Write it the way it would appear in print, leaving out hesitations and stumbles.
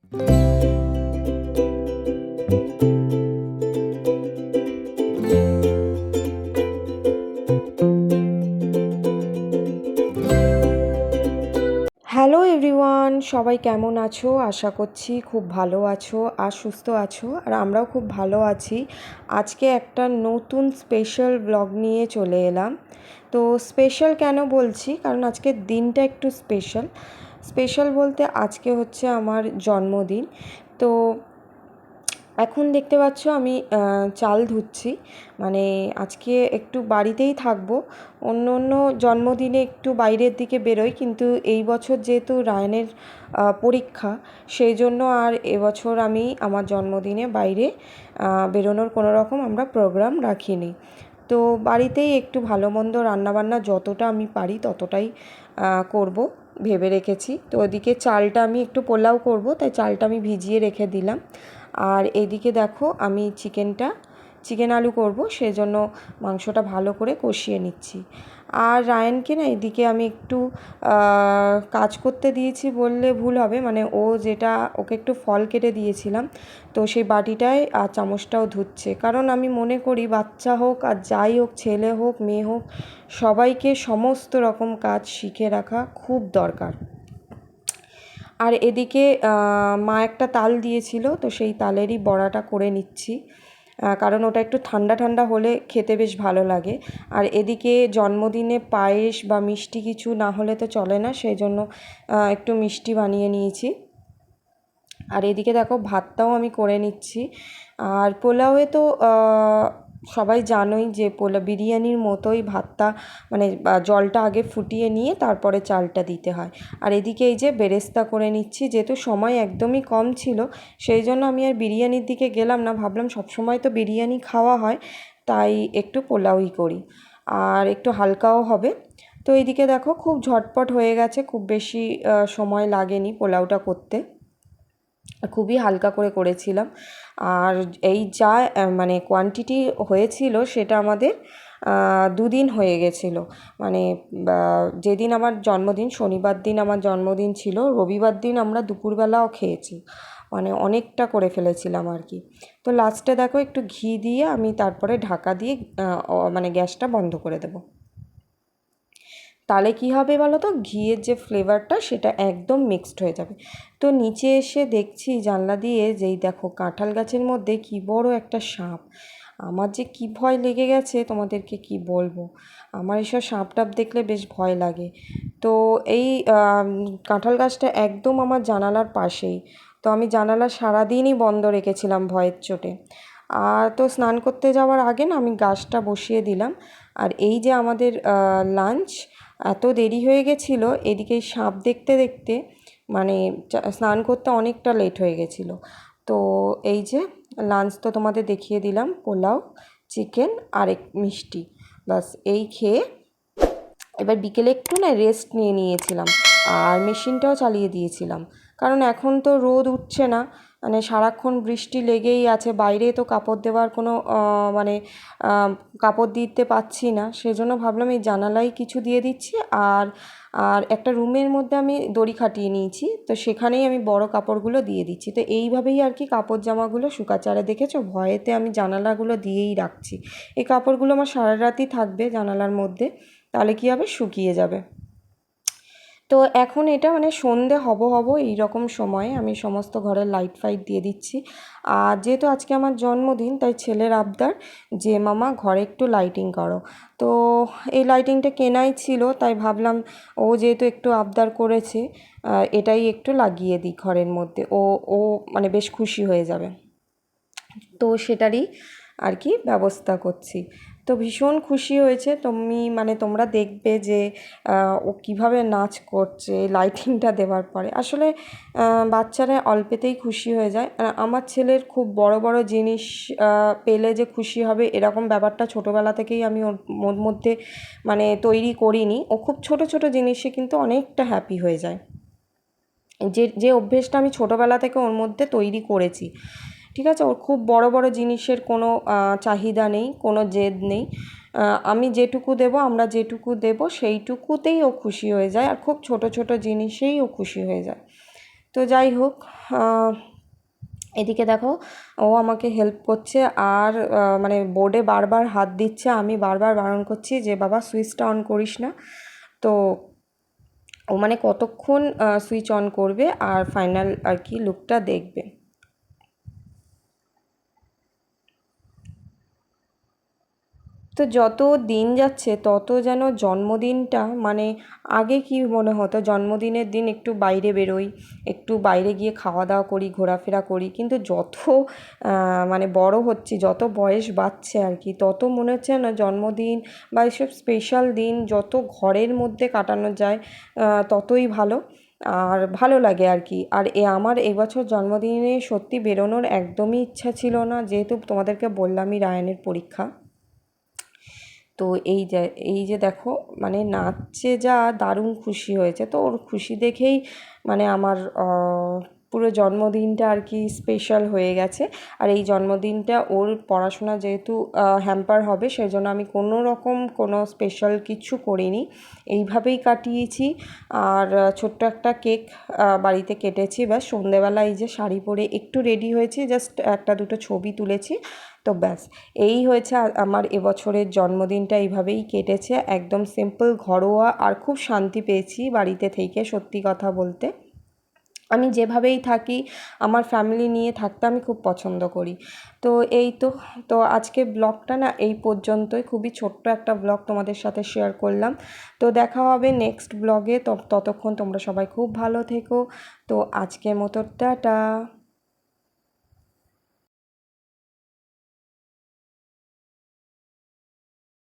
Hello everyone, সবাই কেমন আছো? আশা করছি খুব ভালো আছো আর সুস্থ আছো, আর আমরাও খুব ভালো আছি। আজকে একটা নতুন স্পেশাল ব্লগ নিয়ে চলে এলাম। তো স্পেশাল কেন বলছি, কারণ আজকের দিনটা একটু স্পেশাল। স্পেশাল বলতে আজকে হচ্ছে আমার জন্মদিন। তো এখন দেখতে পাচ্ছ আমি চাল ধুচ্ছি। মানে আজকে একটু বাড়িতেই থাকবো। অন্য জন্মদিনে একটু বাইরের দিকে বেরোই, কিন্তু এই বছর যেহেতু রায়নের পরীক্ষা, সেই জন্য আর এবছর আমি আমার জন্মদিনে বাইরে বেরোনোর কোনো রকম আমরা প্রোগ্রাম রাখিনি। তো বাড়িতেই একটু ভালো মন্দ রান্নাবান্না যতটা আমি পারি ততটাই করব ভেবে রেখেছি। তো ওদিকে চালটা আমি একটু পোলাও করব, তাই চালটা আমি ভিজিয়ে রেখে দিলাম। আর এদিকে দেখো আমি চিকেন আলু করব, সেজন্য মাংসটা ভালো করে কষিয়ে নিচ্ছি। আর রায়ানকে না এদিকে আমি একটু কাজ করতে দিয়েছি বললে ভুল হবে, মানে ও যেটা ওকে একটু ফল কেটে দিয়েছিলাম, তো সেই বাটিটায় আর চামচটাও ধুচ্ছে। কারণ আমি মনে করি বাচ্চা হোক আর যাই হোক, ছেলে হোক মেয়ে হোক, সবাইকে সমস্ত রকম কাজ শিখে রাখা খুব দরকার। আর এদিকে মা একটা তাল দিয়েছিল, তো সেই তালেরই বড়াটা করে নিচ্ছি, কারণ ওটা একটু ঠান্ডা ঠান্ডা হলে খেতে বেশ ভালো লাগে। আর এদিকে জন্মদিনে পায়েস বা মিষ্টি কিছু না হলে তো চলে না, সেই জন্য একটু মিষ্টি বানিয়ে নিয়েছি। আর এদিকে দেখো ভাতটাও আমি করে নিচ্ছি। আর পোলাওয়ে তো সবাই জানোই যে বিরিয়ানির মতোই ভাতটা, মানে জলটা আগে ফুটিয়ে নিয়ে তারপরে চালটা দিতে হয়। আর এদিকে এই যে বেরেস্তা করে নিচ্ছি, যেহেতু সময় একদমই কম ছিল, সেই জন্য আমি আর বিরিয়ানির দিকে গেলাম না। ভাবলাম সবসময় তো বিরিয়ানি খাওয়া হয়, তাই একটু পোলাওই করি, আর একটু হালকাও হবে। তো এইদিকে দেখো খুব ঝটপট হয়ে গেছে, খুব বেশি সময় লাগেনি পোলাওটা করতে, খুবই হালকা করে করেছিলাম। আর এই যা মানে কোয়ান্টিটি হয়েছিল সেটা আমাদের দুদিন হয়ে গেছিলো। মানে যেদিন আমার জন্মদিন, শনিবার দিন আমার জন্মদিন ছিল, রবিবার দিন আমরা দুপুরবেলাও খেয়েছি, মানে অনেকটা করে ফেলেছিলাম আর কি। তো লাস্টে দেখো একটু ঘি দিয়ে আমি তারপরে ঢাকা দিয়ে মানে গ্যাসটা বন্ধ করে দেবো। তাহলে কী হবে বলো তো, ঘিয়ের যে ফ্লেভারটা সেটা একদম মিক্সড হয়ে যাবে। তো নিচে এসে দেখছি জানলা দিয়ে, যেই দেখো কাঁঠাল গাছের মধ্যে কী বড় একটা সাপ। আমার যে কী ভয় লেগে গেছে তোমাদেরকে কি বলবো। আমার এসব সাপ টাপ দেখলে বেশ ভয় লাগে। তো এই কাঁঠাল গাছটা একদম আমার জানালার পাশেই। তো আমি জানালা সারাদিনই বন্ধ রেখেছিলাম ভয়ের চোটে। আর তো স্নান করতে যাওয়ার আগে না আমি গাছটা বসিয়ে দিলাম। আর এই যে আমাদের লাঞ্চ, এত দেরি হয়ে গেছিলো এদিকে সাপ দেখতে দেখতে, মানে স্নান করতে অনেকটা লেট হয়ে গেছিলো। তো এই যে লাঞ্চ তো তোমাদের দেখিয়ে দিলাম, পোলাও, চিকেন আর মিষ্টি, বাস এই খেয়ে এবার বিকেলে একটু না রেস্ট নিয়ে নিয়েছিলাম। আর মেশিনটাও চালিয়ে দিয়েছিলাম, কারণ এখন তো রোদ উঠছে না, মানে সারাক্ষণ বৃষ্টি লেগেই আছে, বাইরে তো কাপড় দেওয়ার কোনো মানে কাপড় দিতে পাচ্ছি না, সেজন্য ভাবলাম এই জানালায় কিছু দিয়ে দিচ্ছি। আর আর একটা রুমের মধ্যে আমি দড়ি খাটিয়ে নিয়েছি, তো সেখানেই আমি বড় কাপড়গুলো দিয়ে দিচ্ছি। তো এইভাবেই আর কি কাপড় জামাগুলো শুকাচ্ছে। আর দেখেছো ভয়েতে আমি জানালাগুলো দিয়েই রাখছি, এই কাপড়গুলো আমার সারা রাতই থাকবে জানালার মধ্যে, তাহলে কী হবে, শুকিয়ে যাবে। তো এখন এটা মানে সন্ধে হব এই রকম সময়ে আমি সমস্ত ঘরের লাইট ফাইট দিয়ে দিচ্ছি। আর যেহেতু আজকে আমার জন্মদিন, তাই ছেলের আবদার যে মামা ঘরে একটু লাইটিং করো। তো এই লাইটিংটা কেনাই ছিল, তাই ভাবলাম ও যেহেতু একটু আবদার করেছে, এটাই একটু লাগিয়ে দিই ঘরের মধ্যে, ও ও মানে বেশ খুশি হয়ে যাবে। তো সেটারই আর কি ব্যবস্থা করছি। তো ভীষণ খুশি হয়েছে, মানে তোমরা দেখবে যে ও কীভাবে নাচ করছে লাইটিংটা দেওয়ার পরে। আসলে বাচ্চারা অল্পেতেই খুশি হয়ে যায়। আমার ছেলের খুব বড় বড় জিনিস পেলে যে খুশি হবে এরকম ব্যাপারটা ছোটোবেলা থেকেই আমি ওর মধ্যে মানে তৈরি করিনি। ও খুব ছোট ছোট জিনিসে কিন্তু অনেকটা হ্যাপি হয়ে যায়, যে যে অভ্যেসটা আমি ছোটোবেলা থেকে ওর মধ্যে তৈরি করেছি। ঠিক আছে, ওর খুব বড় বড় জিনিসের কোনো চাহিদা নেই, কোনো জেদ নেই। আমি যেটুকু দেবো, আমরা যেটুকু দেবো সেইটুকুতেই ও খুশি হয়ে যায়, আর খুব ছোট ছোট জিনিসেই ও খুশি হয়ে যায়। তো যাই হোক, এদিকে দেখো ও আমাকে হেল্প করছে, আর মানে বোর্ডে বারবার হাত দিচ্ছে, আমি বারবার বারণ করছি যে বাবা সুইচটা অন করিস না। তো ও মানে কতক্ষণ সুইচ অন করবে আর ফাইনাল আর কি লুকটা দেখবে। তো যত দিন যাচ্ছে তত যেন জন্মদিনটা মানে আগে কি মনে হতো জন্মদিনের দিন একটু বাইরে বেরোই, একটু বাইরে গিয়ে খাওয়া দাওয়া করি, ঘোরাফেরা করি, কিন্তু যত মানে বড় হচ্ছি, যত বয়স বাড়ছে আর কি, তত মনে হচ্ছে না জন্মদিন বা এসব স্পেশাল দিন যত ঘরের মধ্যে কাটানো যায় ততই ভালো আর ভালো লাগে আর কি। আর আমার এবছর জন্মদিনে সত্যি বেরোনোর একদমই ইচ্ছা ছিল না, যেহেতু তোমাদেরকে বললামই রায়ানের পরীক্ষা। তো এই যে দেখো মানে নাচছে, যা দারুণ খুশি হয়েছে, তো ওর খুশি দেখেই মানে আমার পুরো জন্মদিনটা আর কি স্পেশাল হয়ে গেছে। আর এই জন্মদিনটা ওর পড়াশোনা যেহেতু হ্যাম্পার হবে, সেজন্য আমি কোনো রকম কোনো স্পেশাল কিছু করিনি, এইভাবেই কাটিয়েছি। আর ছোট্ট একটা কেক বাড়িতে কেটেছি, ব্যাস সন্ধেবেলা এই যে শাড়ি পরে একটু রেডি হয়েছি, জাস্ট একটা দুটো ছবি তুলেছি, তো ব্যাস এই হয়েছে আমার এবছরের জন্মদিনটা। এইভাবেই কেটেছে, একদম সিম্পল ঘরোয়া, আর খুব শান্তি পেয়েছি বাড়িতে থেকে, সত্যি কথা বলতে। আমি যেভাবেই থাকি, আমার ফ্যামিলি নিয়ে থাকতে আমি খুব পছন্দ করি। তো এই তো, তো আজকে ব্লগটা না এই পর্যন্তই, খুবই ছোট্ট একটা ব্লগ তোমাদের সাথে শেয়ার করলাম। তো দেখা হবে নেক্সট ব্লগে, ততক্ষণ তোমরা সবাই খুব ভালো থেকো। তো আজকের মতো টাটা।